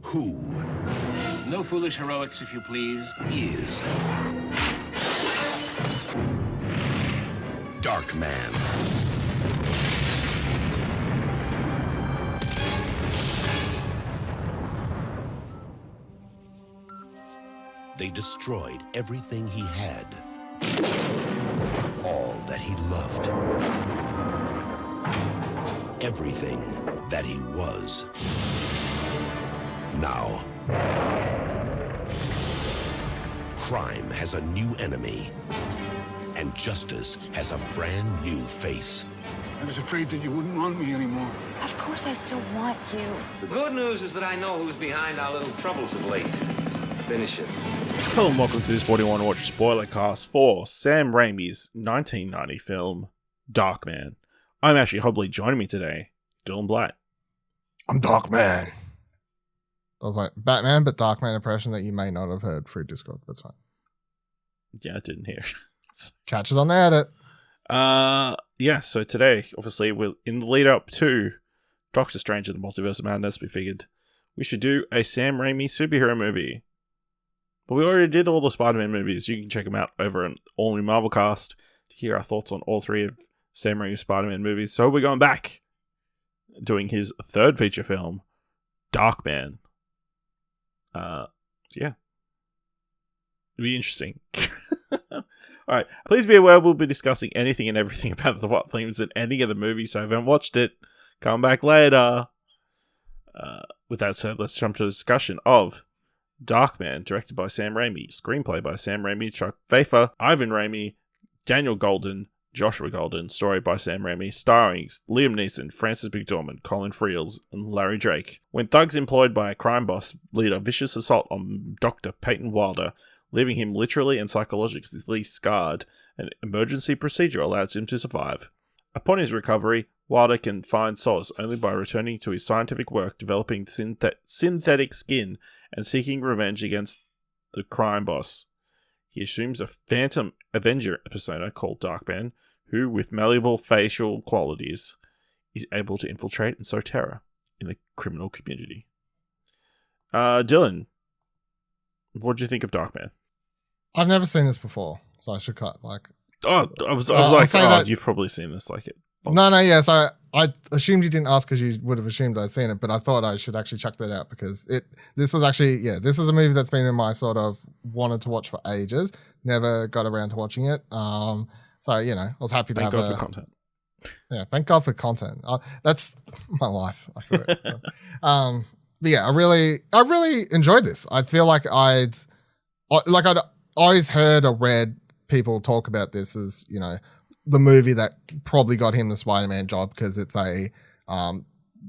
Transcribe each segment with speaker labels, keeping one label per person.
Speaker 1: Who
Speaker 2: No foolish heroics, if you please.
Speaker 1: is Darkman? They destroyed everything he had, all that he loved, everything that he was. Now, crime has a new enemy, and justice has a brand new face.
Speaker 3: I was afraid that you wouldn't want me anymore.
Speaker 4: Of course I still want you.
Speaker 2: The good news is that I know who's behind our little troubles of late. Finish it.
Speaker 5: Hello and welcome to this WDYWW Spoilercast for Sam Raimi's 1990 film, Darkman. I'm actually Hobley. Joining me today, Dylan Blatt.
Speaker 6: I'm Darkman. I was like, Batman, but Darkman impression that you may not have heard through Discord. That's fine.
Speaker 5: Yeah, I didn't hear.
Speaker 6: Catch it on the edit.
Speaker 5: Yeah, so today, obviously, we're in the lead up to Doctor Strange and the Multiverse of Madness. We figured we should do a Sam Raimi superhero movie. But we already did all the Spider-Man movies. You can check them out over an all-new Marvel cast to hear our thoughts on all three of Sam Raimi's Spider-Man movies. So we're going back, doing his third feature film, Darkman. Yeah. It'll be interesting. Alright, please be aware we'll be discussing anything and everything about the plot themes and ending of the movie, so if you haven't watched it, come back later. With that said, let's jump to the discussion of Darkman, directed by Sam Raimi, screenplay by Sam Raimi, Chuck Pfarrer, Ivan Raimi, Daniel Goldin, Joshua Goldin, story by Sam Raimi, starring Liam Neeson, Francis McDormand, Colin Friels, and Larry Drake. When thugs employed by a crime boss lead a vicious assault on Dr. Peyton Wilder, leaving him literally and psychologically scarred, an emergency procedure allows him to survive. Upon his recovery, Wilder can find solace only by returning to his scientific work developing synthetic skin and seeking revenge against the crime boss. He assumes a phantom Avenger persona called Darkman, who, with malleable facial qualities, is able to infiltrate and sow terror in the criminal community. Dylan, what do you think of Darkman?
Speaker 6: I've never seen this before, so I should cut.
Speaker 5: I was like, you've probably seen this,
Speaker 6: No, yeah. So I assumed you didn't ask because you would have assumed I'd seen it, but I thought I should actually check that out because this is a movie that's been in my sort of wanted to watch for ages. Never got around to watching it. So I was happy to
Speaker 5: Thank
Speaker 6: have
Speaker 5: God for content.
Speaker 6: Yeah, thank God for content. That's my life. I feel it. So, but yeah, I really enjoyed this. I feel like I'd always heard or read people talk about this as, the movie that probably got him the Spider-Man job because it's the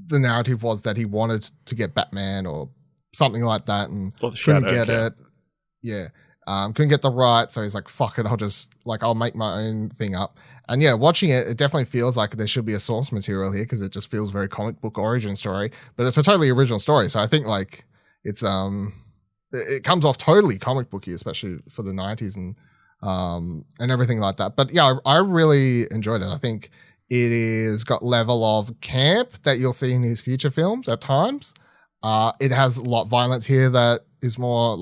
Speaker 6: narrative was that he wanted to get Batman or something like that and couldn't get it. Yeah. Couldn't get the right. So he's like, fuck it. I'll make my own thing up. And yeah, watching it definitely feels like there should be a source material here because it just feels very comic book origin story, but it's a totally original story. So I think it's, it comes off totally comic booky, especially for the 90s and everything like that. But yeah, I really enjoyed it. I think it is got level of camp that you'll see in his future films at times. It has a lot of violence here that is more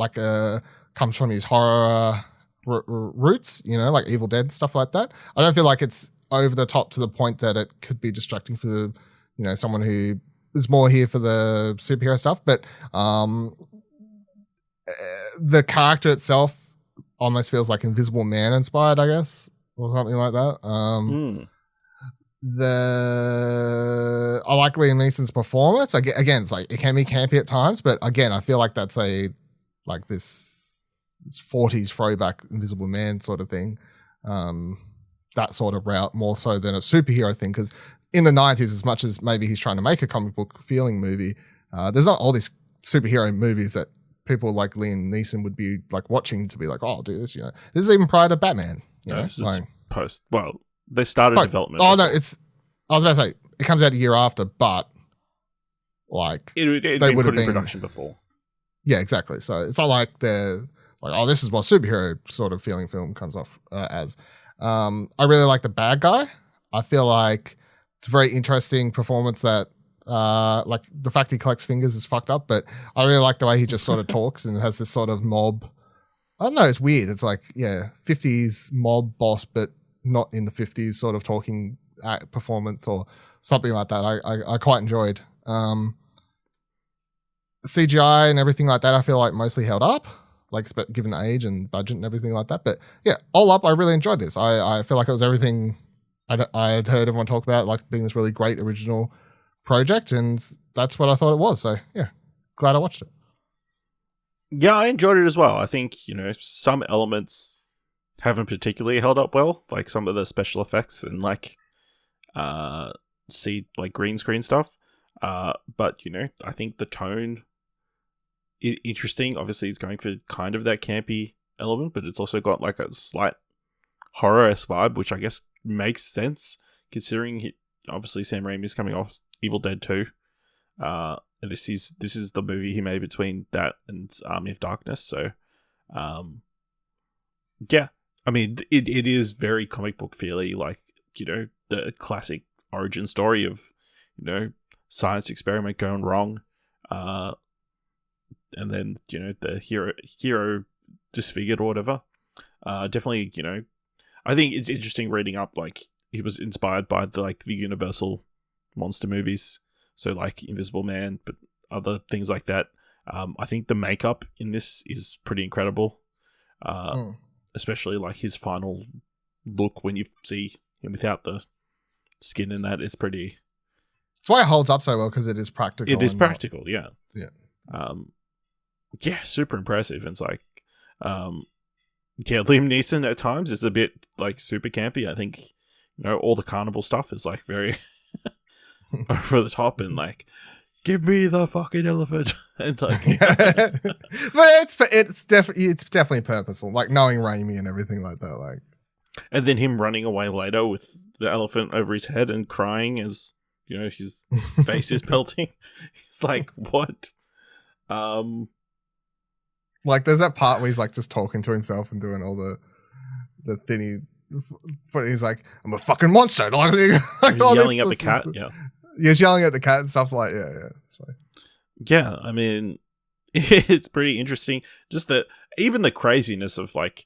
Speaker 6: comes from his horror roots, like Evil Dead, stuff like that. I don't feel like it's over the top to the point that it could be distracting for someone who is more here for the superhero stuff. But the character itself almost feels like Invisible Man inspired, I guess, or something like that. I like Liam Neeson's performance. Again, it's it can be campy at times, but again, I feel like that's this 40s throwback Invisible Man sort of thing. That sort of route more so than a superhero thing, because in the 90s, as much as maybe he's trying to make a comic book feeling movie, there's not all these superhero movies that people like Liam Neeson would be watching to be like, oh, I'll do this. This is even prior to Batman.
Speaker 5: This is post. Well, they started development.
Speaker 6: Oh no, I was about to say it comes out a year after, but
Speaker 5: they would have been in production before.
Speaker 6: Yeah, exactly. So it's not like they're oh, this is what superhero sort of feeling film comes off as. I really like the bad guy. I feel like it's a very interesting performance that Like the fact he collects fingers is fucked up, but I really like the way he just sort of talks and has this sort of mob. I don't know, it's weird. It's like, 50s mob boss, but not in the 50s sort of talking performance or something like that. I quite enjoyed. CGI and everything like that, I feel like mostly held up, like given the age and budget and everything like that. But yeah, all up, I really enjoyed this. I feel like it was everything I had heard everyone talk about, like being this really great original project, and that's what I thought it was. So yeah, glad I watched it.
Speaker 5: Yeah, I enjoyed it as well. I think, some elements haven't particularly held up well, like some of the special effects and like green screen stuff. But I think the tone is interesting. Obviously, it's going for kind of that campy element, but it's also got like a slight horror-esque vibe, which I guess makes sense considering obviously Sam Raimi is coming off Evil Dead 2. And this is the movie he made between that and Army of Darkness. So, yeah, I mean, it is very comic book feely, like, the classic origin story of, science experiment going wrong. And then, the hero disfigured or whatever. Definitely, I think it's interesting reading up, like, he was inspired by the Universal monster movies. So, like, Invisible Man, but other things like that. I think the makeup in this is pretty incredible. Especially, like, his final look when you see him without the skin in that. It's pretty...
Speaker 6: That's why it holds up so well, because it is practical.
Speaker 5: It is practical, yeah.
Speaker 6: Yeah.
Speaker 5: Yeah, super impressive. And it's like... Liam Neeson at times is a bit, like, super campy. I think, all the carnival stuff is, like, very... over the top and like, give me the fucking elephant, and like,
Speaker 6: but it's definitely purposeful, like knowing Raimi and everything like that, like,
Speaker 5: and then him running away later with the elephant over his head and crying as his face is melting. He's like, what?
Speaker 6: Like there's that part where he's like just talking to himself and doing all the thinny. But he's like, I'm a fucking monster. Like,
Speaker 5: he's yelling at the cat. Yeah.
Speaker 6: He's yelling at the cat and stuff like, yeah. It's funny.
Speaker 5: Yeah, I mean, it's pretty interesting. Just that, even the craziness of like,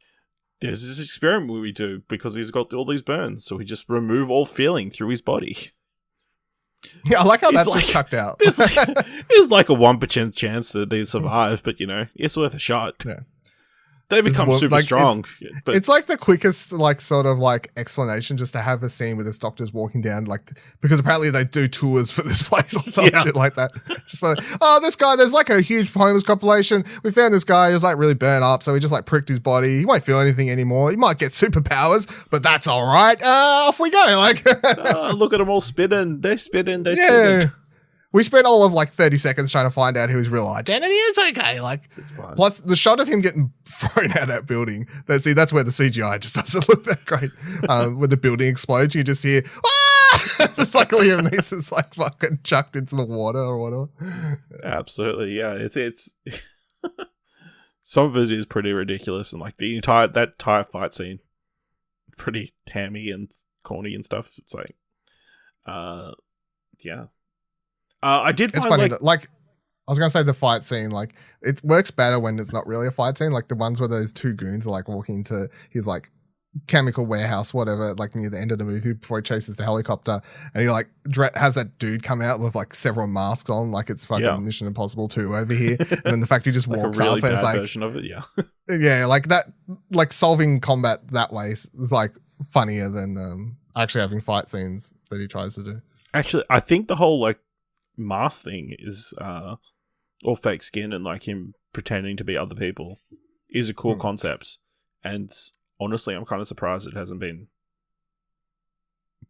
Speaker 5: there's this experiment we do because he's got all these burns, so we just remove all feeling through his body.
Speaker 6: Yeah, I like how that's just chucked out.
Speaker 5: There's like a 1% chance that they survive, but it's worth a shot.
Speaker 6: Yeah.
Speaker 5: They become super strong. But
Speaker 6: it's like the quickest, like, sort of like explanation just to have a scene where this doctor's walking down, like, because apparently they do tours for this place or some shit like that. Just like, this guy, there's like a huge homeless compilation. We found this guy who's like really burnt up, so we just like pricked his body. He won't feel anything anymore. He might get superpowers, but that's all right. Off we go. Like,
Speaker 5: look at them all spitting. They're spitting. Spitting.
Speaker 6: We spent all of like 30 seconds trying to find out who his real identity is. Okay, like, plus the shot of him getting thrown out of that building. That's where the CGI just doesn't look that great. When the building explodes, you just hear, just like Liam Neeson's like fucking chucked into the water or whatever.
Speaker 5: Absolutely, yeah. It's some of it is pretty ridiculous, and like that entire fight scene, pretty hammy and corny and stuff. It's like, yeah. I did find,
Speaker 6: it's funny like I was gonna say the fight scene, like, it works better when it's not really a fight scene, like the ones where those two goons are like walking into his like chemical warehouse, whatever, like near the end of the movie before he chases the helicopter, and he like has that dude come out with like several masks on, like it's fucking Mission Impossible 2 over here, and then the fact he just
Speaker 5: like
Speaker 6: walks
Speaker 5: a really
Speaker 6: up and it's like
Speaker 5: version of it,
Speaker 6: yeah, like that, like solving combat that way is like funnier than actually having fight scenes that he tries to do.
Speaker 5: Actually, I think the whole like mask thing is all fake skin and like him pretending to be other people is a cool concept, and honestly I'm kind of surprised it hasn't been,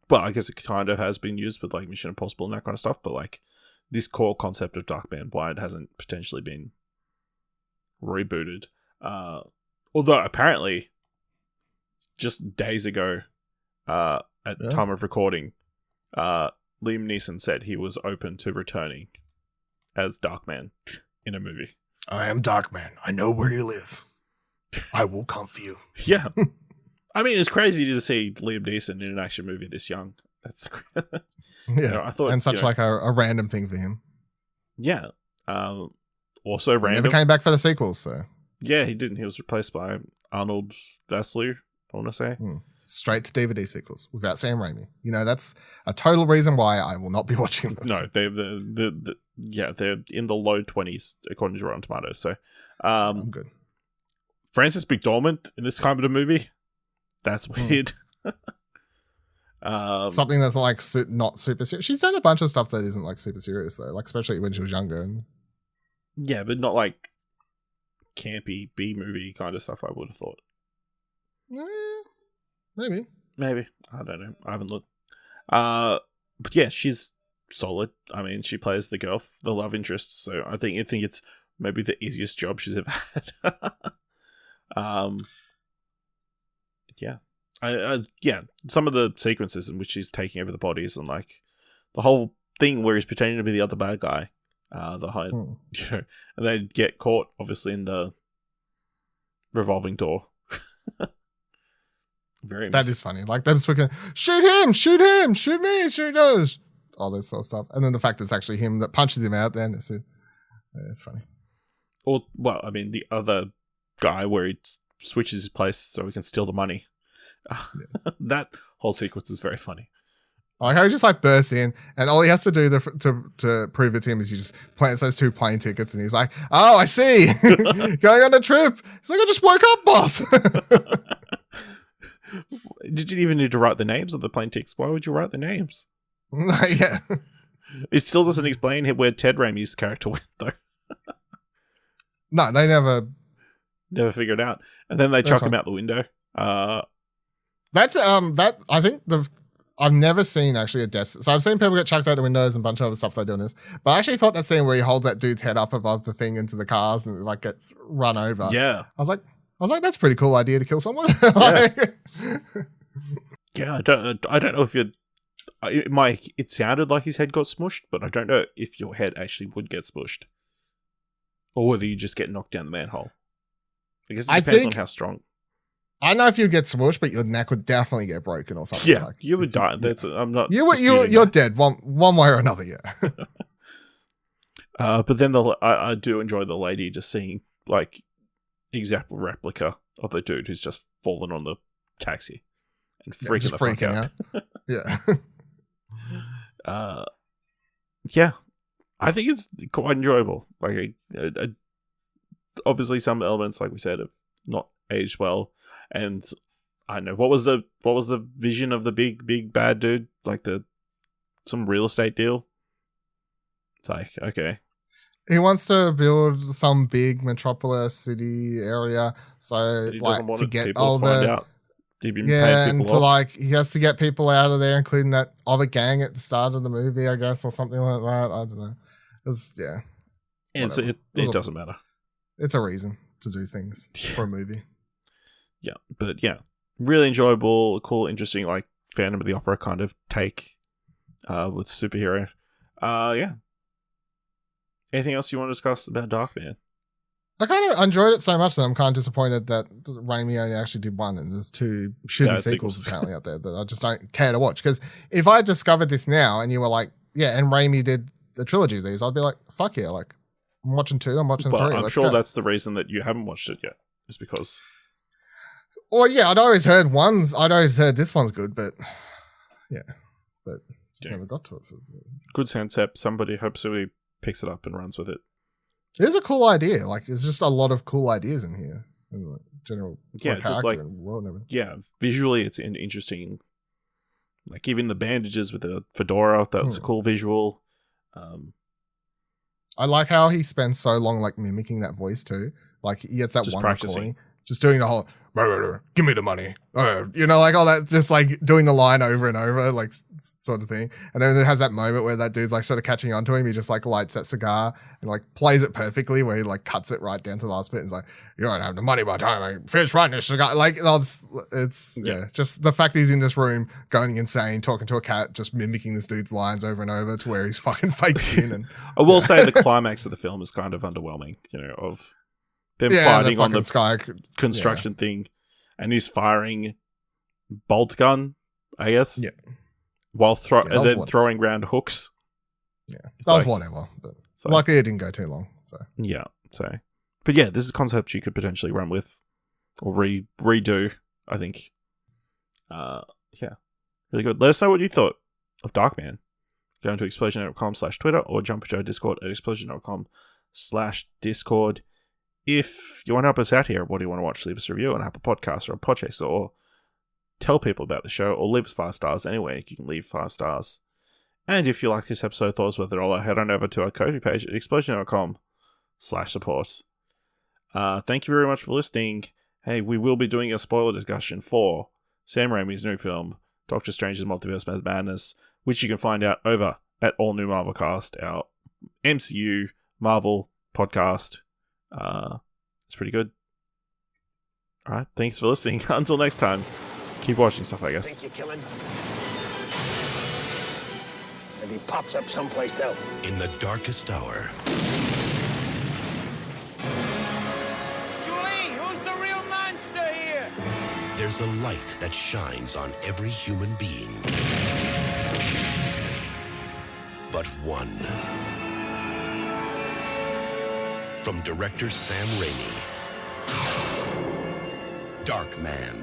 Speaker 5: well, I guess it kind of has been used with like Mission Impossible and that kind of stuff, but like this core concept of Darkman, why it hasn't potentially been rebooted, although apparently just days ago at the time of recording, Liam Neeson said he was open to returning as Darkman in a movie.
Speaker 6: I am Darkman. I know where you live. I will come for you.
Speaker 5: Yeah. I mean, it's crazy to see Liam Neeson in an action movie this young. That's
Speaker 6: Yeah,
Speaker 5: I thought,
Speaker 6: and such like a random thing for him.
Speaker 5: Yeah. Also random.
Speaker 6: Never came back for the sequels, so
Speaker 5: Yeah, he didn't. He was replaced by Arnold Vosloo, I want to say.
Speaker 6: Straight to DVD sequels without Sam Raimi. That's a total reason why I will not be watching them.
Speaker 5: No, they're in the low 20s according to Rotten Tomatoes. So,
Speaker 6: I'm good.
Speaker 5: Frances McDormand in this kind of a movie, that's weird.
Speaker 6: Something that's like not super serious. She's done a bunch of stuff that isn't like super serious though, like especially when she was younger.
Speaker 5: Yeah, but not like campy B movie kind of stuff. I would have thought.
Speaker 6: Maybe.
Speaker 5: I don't know. I haven't looked. But yeah, she's solid. I mean, she plays the girl, the love interest. So I think it's maybe the easiest job she's ever had. Yeah. Some of the sequences in which he's taking over the bodies and like the whole thing where he's pretending to be the other bad guy, and they get caught obviously in the revolving door.
Speaker 6: That is funny. Like them speaking, shoot him, shoot me, shoot us, all this sort of stuff, and then the fact that it's actually him that punches him out. Then it's funny.
Speaker 5: Or I mean, the other guy where he switches his place so he can steal the money. That whole sequence is very funny.
Speaker 6: Like how he just like bursts in, and all he has to do to prove it to him is he just plants those 2 plane tickets, and he's like, "Oh, I see, going on a trip." He's like, "I just woke up, boss."
Speaker 5: Did you even need to write the names of the plane tickets? Why would you write the names?
Speaker 6: Yeah,
Speaker 5: it still doesn't explain where Ted Raimi's character went, though.
Speaker 6: No, they never
Speaker 5: figured out, and then they chuck him out the window.
Speaker 6: That's that I think I've never seen actually a death. So I've seen people get chucked out the windows and a bunch of other stuff they're doing this. But I actually thought that scene where he holds that dude's head up above the thing into the cars and it like gets run over.
Speaker 5: Yeah.
Speaker 6: I was like, that's a pretty cool idea to kill someone.
Speaker 5: Yeah, I don't know if it sounded like his head got smushed, but I don't know if your head actually would get smushed. Or whether you just get knocked down the manhole. I guess it depends on how strong.
Speaker 6: I know if you get smushed, but your neck would definitely get broken or something.
Speaker 5: Yeah, you would die. I'm not.
Speaker 6: You're dead one way or another. Yeah.
Speaker 5: But then I do enjoy the lady just seeing like exact replica of the dude who's just fallen on the taxi and freaking the fuck out.
Speaker 6: Yeah.
Speaker 5: Yeah. I think it's quite enjoyable. Like, obviously, some elements, like we said, have not aged well. And I don't know what was the vision of the big bad dude, like some real estate deal. It's like, okay,
Speaker 6: he wants to build some big metropolis city area, so like to get all the and to like he has to get people out of there, including that other gang at the start of the movie, I guess, or something like that. I don't know.
Speaker 5: It doesn't matter.
Speaker 6: It's a reason to do things for a movie.
Speaker 5: Yeah, but yeah, really enjoyable, cool, interesting, like Phantom of the Opera kind of take with superhero. Yeah. Anything else you want to discuss about Darkman?
Speaker 6: I kind of enjoyed it so much that I'm kind of disappointed that Raimi only actually did one, and there's 2 shitty sequels apparently out there that I just don't care to watch. Because if I discovered this now and you were like, yeah, and Raimi did the trilogy of these, I'd be like, fuck yeah, like I'm watching 2, I'm watching 3.
Speaker 5: I'm sure that's the reason that you haven't watched it yet, is because.
Speaker 6: Well, yeah, I'd always heard this one's good, but just never got to it.
Speaker 5: Good concept. Somebody hopefully picks it up and runs with it.
Speaker 6: It's a cool idea. Like, there's just a lot of cool ideas in here. In general,
Speaker 5: just like visually, it's interesting. Like even the bandages with the fedora, that's a cool visual.
Speaker 6: I like how he spends so long like mimicking that voice too. Like he gets that just one recording, just doing the whole "give me the money," like all that, just like doing the line over and over, like sort of thing. And then it has that moment where that dude's like sort of catching on to him. He just like lights that cigar and like plays it perfectly, where he like cuts it right down to the last bit and is like, "You don't have the money by the time I finish writing this cigar." Like it's just the fact that he's in this room going insane, talking to a cat, just mimicking this dude's lines over and over to where he's fucking fake skin. And
Speaker 5: I will say the climax of the film is kind of underwhelming, of them fighting on the
Speaker 6: sky
Speaker 5: construction thing, and he's firing bolt gun, I guess.
Speaker 6: Yeah.
Speaker 5: while
Speaker 6: that was what-
Speaker 5: throwing round hooks.
Speaker 6: Yeah,
Speaker 5: It's
Speaker 6: that was
Speaker 5: like-
Speaker 6: whatever. But
Speaker 5: So-
Speaker 6: luckily, it didn't go too long. So
Speaker 5: Yeah, so. But yeah, this is a concept you could potentially run with or redo, I think. Yeah, really good. Let us know what you thought of Darkman. Go into explosion.com/Twitter or jump into our Discord at explosion.com/Discord. If you want to help us out here, what do you want to watch? Leave us a review on Apple Podcasts or a Podchaser, or tell people about the show, or leave us 5 stars anyway. You can leave 5 stars. And if you like this episode, thought it was worth it all, head on over to our Ko-fi page at explosion.com/support. Thank you very much for listening. Hey, we will be doing a spoiler discussion for Sam Raimi's new film, Doctor Strange's Multiverse of Madness, which you can find out over at All New Marvelcast, our MCU Marvel podcast. It's pretty good. Alright, thanks for listening. Until next time, keep watching stuff, I guess.
Speaker 7: Think you're killing? And he pops up someplace else.
Speaker 1: In the darkest hour,
Speaker 2: Julie, who's the real monster here?
Speaker 1: there's a light that shines on every human being. But one. From director Sam Raimi. Darkman.